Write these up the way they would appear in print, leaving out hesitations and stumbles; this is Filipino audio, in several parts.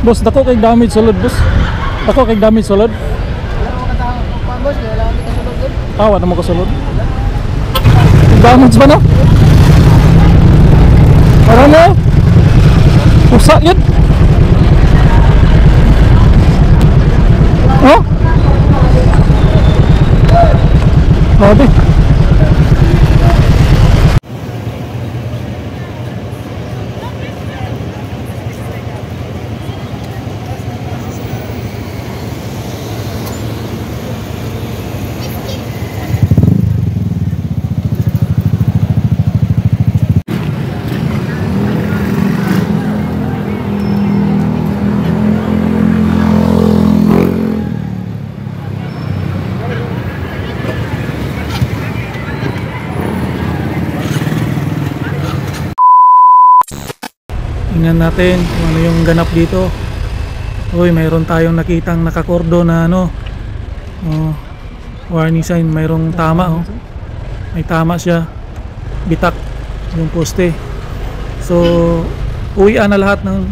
Boss, dako kay damage sulod, boss. Dako kay damage sulod. Tawa na mo kasulod. Damage ba na? Parang na. Pusa yun. Oh? Grabe. Tingnan natin kung ano yung ganap dito. Uy, mayroon tayong nakitang nakakordo na ano, warning sign. Mayroong tama, oh. May tama siya, bitak yung poste. So uwian na lahat ng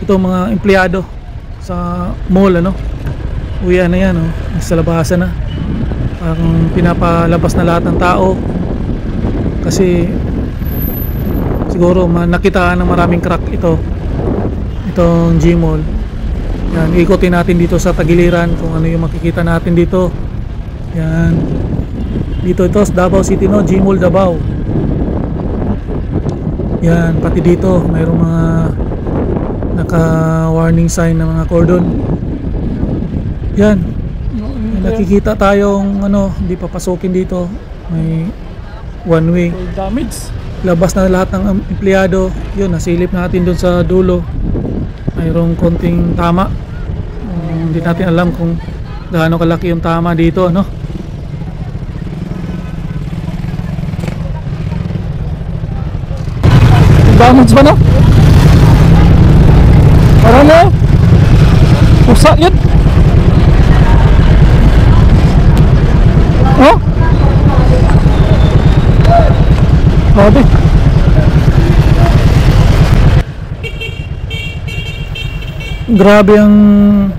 itong mga empleyado sa mall, ano. Uwian na yan, oh. Nasa labasan na, parang pinapalabas na lahat ng tao kasi siguro nakitaan ng maraming crack itong Gmall. Yan, ikotin natin dito sa tagiliran kung ano yung makikita natin dito. Yan, dito ito sa Davao City, no, Gmall Davao. Yan, pati dito mayroong mga naka warning sign ng mga cordon. Yan, nakikita tayong ano, hindi papasukin dito, may one way damage. Labas na lahat ng empleyado. Yun, nasilip natin dun sa dulo. Mayroong konting tama. Hindi natin alam kung gaano kalaki yung tama dito, no? Damage ba na? Parang na. Pusa yun. Oh? Grabe. Grabe ang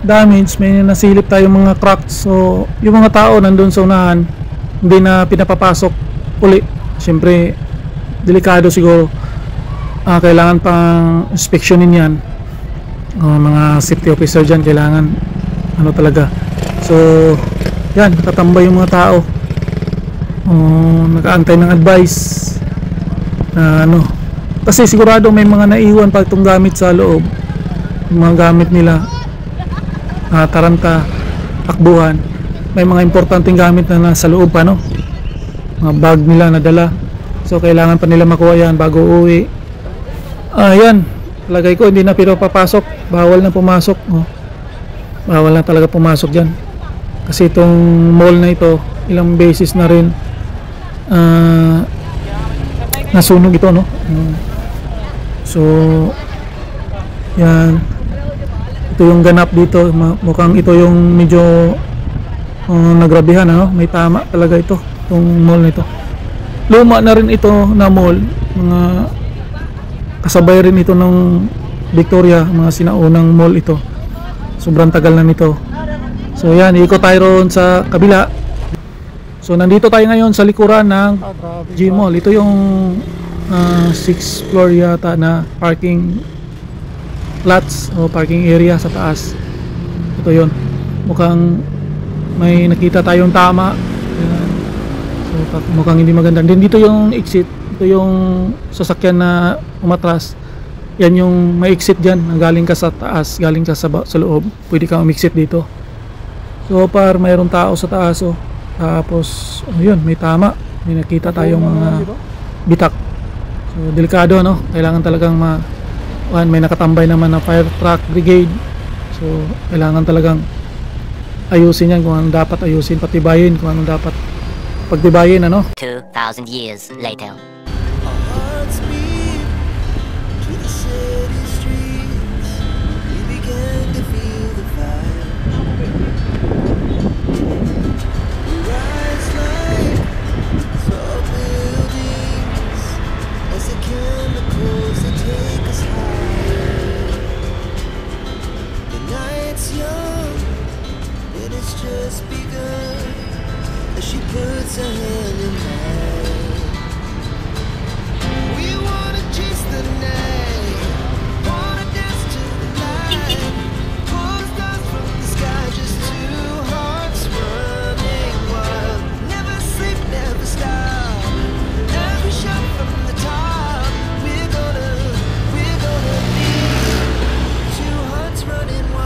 damage. May nasilip tayong mga cracks. So yung mga tao nandun sa unahan hindi na pinapapasok uli. Siyempre delikado siguro. Kailangan pang inspeksyonin yan. Mga safety officer dyan kailangan ano talaga. So yan, tatambay yung mga tao, nakaantay ng advice na ano, kasi sigurado may mga naiwan pa itong gamit sa loob, yung mga gamit nila, taranta, takbuhan, may mga importanteng gamit na nasa loob pa, no? Mga bag nila nadala, so kailangan pa nila makuha yan bago uwi. Yan, palagay ko hindi na pinapapasok, bawal na pumasok, bawal na talaga pumasok dyan kasi itong mall na ito ilang beses na rin nasunog ito, no? So yan, ito yung ganap dito. Mukhang ito yung medyo nagrabihan, ano? May tama talaga ito, itong mall na ito. Luma na rin ito na mall, mga kasabay rin ito ng Victoria, mga sinaunang mall ito. Sobrang tagal na nito. So yan, ikot tayo ron sa kabila. So nandito tayo ngayon sa likuran ng Gmall. Ito yung 6th floor yata na parking lots o parking area sa taas. Ito yon. Mukhang may nakita tayong tama. Yan. So mukhang hindi maganda. Din dito yung exit. Ito yung sasakyan na umatras. Yan yung may exit dyan. Galing ka sa taas, galing ka sa loob. Pwede kang umexit dito. So par mayroong tao sa taas, oh. Tapos ayun, may tama, may nakita tayong mga bitak. So delikado, no? Kailangan talagang may nakatambay naman na fire truck brigade. So kailangan talagang ayusin yan kung ano dapat ayusin, patibayin kung ano dapat pagtibayin, ano? 2,000 years later. just begun as she puts her hand in mine. We wanna chase the night, wanna dance to the light. Pull stars from the sky, just two hearts running wild. Never sleep, never stop. As we shout from the top, we're gonna be two hearts running wild.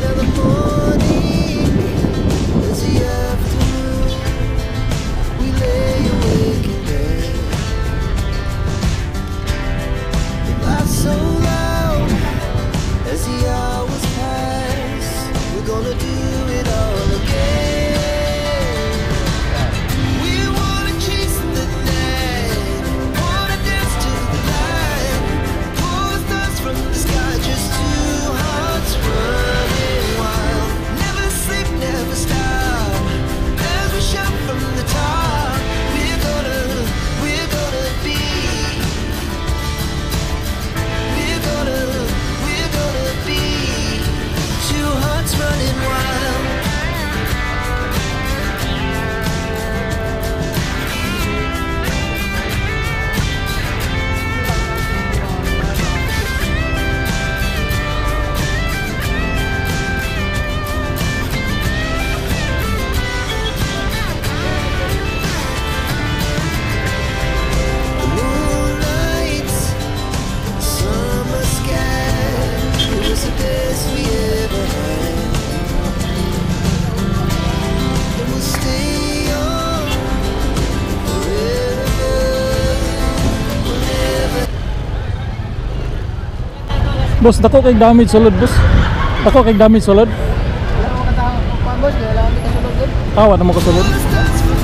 Now the morning is the afternoon. We lay awake in bed. Laugh so loud as the hours pass. We're gonna do it all again. We wanna chase the night, wanna dance to the light. Pull stars from the sky, just two hearts running wild. Never sleep, never stop. As we shout from the top, we're gonna be. We're gonna be two hearts running wild. The moonlight, summer sky, it was the best we ever had. And we'll stay on forever. We'll never. Boss, dako kay damage sulod, boss. Dako kay damage sulod. Pero makatawag boss, wala kami kasulod doon. Awa na mo kasulod. Pull stars from